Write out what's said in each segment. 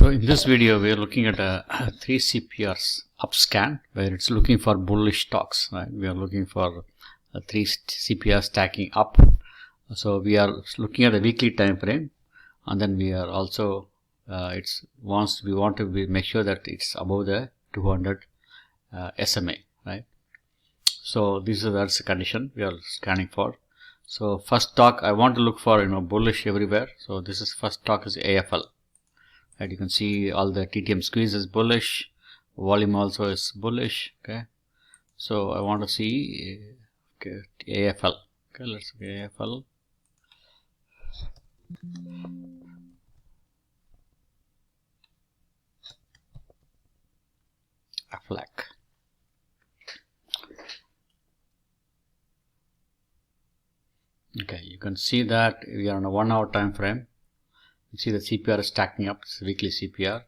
So in this video we are looking at a 3 CPRs up scan where it's looking for bullish stocks, right? We are looking for 3 CPR stacking up. So we are looking at a weekly time frame, and then we are also we want to make sure that it's above the 200 SMA, right? So that's the condition we are scanning for. So first stock I want to look for bullish everywhere. So this is first stock is AFL. Right, you can see all the TTM squeeze is bullish, volume also is bullish. Okay, so I want to see AFL. Okay, let's see AFL. AFLAC. Okay, you can see that we are on a 1 hour time frame. You see the CPR is stacking up. It's weekly CPR.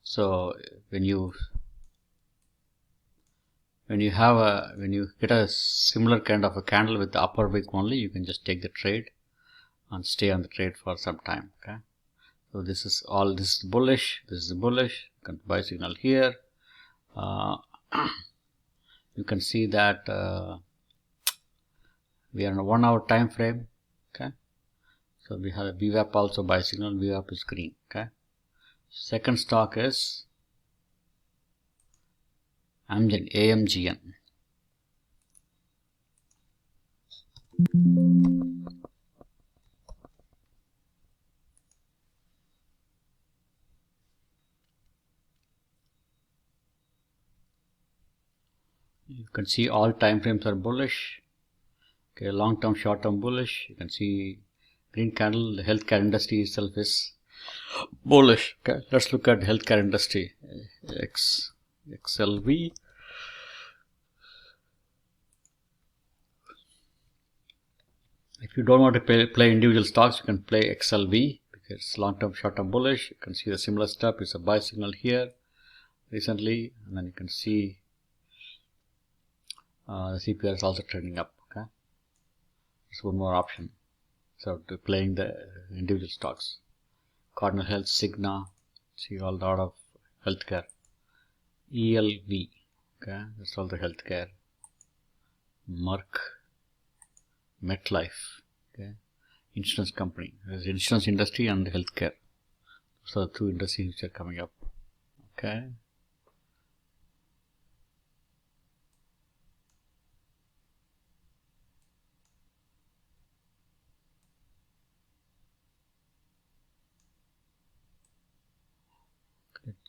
So when you get a similar kind of a candle with the upper wick only, you can just take the trade and stay on the trade for some time. Okay, so this is bullish. This is bullish. You can buy signal here. You can see that we are on a 1 hour time frame. Okay, so we have a VWAP also buy signal. VWAP is green. Okay, second stock is AMGN. You can see all time frames are bullish. Okay, long term, short term bullish. You can see green candle. The healthcare industry itself is bullish. Okay, let's look at healthcare industry. XLV. If you don't want to play individual stocks, you can play XLV because it's long term, short term bullish. You can see the similar stuff. It's a buy signal here recently, and then you can see the CPR is also trending up. Okay, it's one more option. So to playing the individual stocks. Cardinal Health, Cigna, see all lot of healthcare. ELV, okay, that's all the healthcare. Merck, MetLife, okay, insurance company. There's insurance industry and healthcare. So the two industries which are coming up. Okay.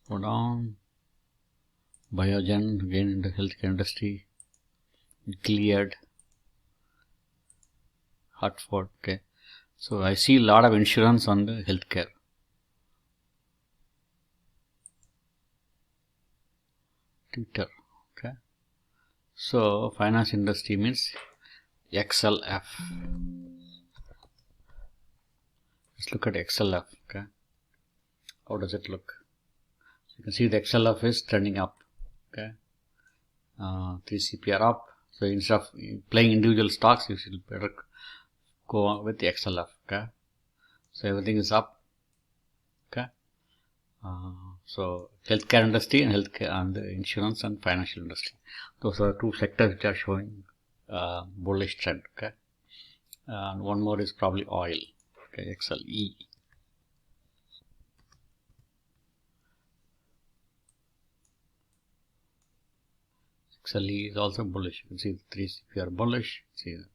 Go down. Biogen, again in the healthcare industry. Gilead, Hartford. Okay, so I see a lot of insurance on the healthcare. Twitter. Okay, so finance industry means XLF. Let's look at XLF. Okay, how does it look? You can see the XLF is trending up. Okay, 3 CPR up. So instead of playing individual stocks, you should better go on with the XLF. Okay, so everything is up. Okay, so healthcare industry and the insurance and financial industry. Those are two sectors which are showing bullish trend. Okay, and one more is probably oil. Okay, XLE. XLE is also bullish. You can see the 3 CPR bullish. See that.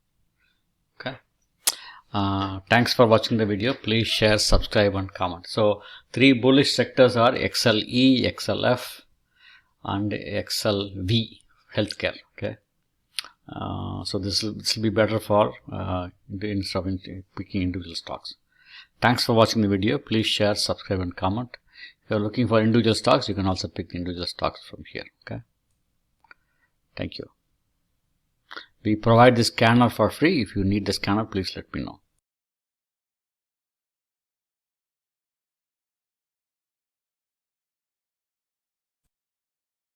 Okay. Thanks for watching the video. Please share, subscribe, and comment. So 3 bullish sectors are XLE, XLF, and XLV healthcare. Okay. So this will be better for instead of picking individual stocks. Thanks for watching the video. Please share, subscribe, and comment. If you are looking for individual stocks, you can also pick the individual stocks from here. Okay. Thank you. We provide this scanner for free. If you need the scanner, please let me know.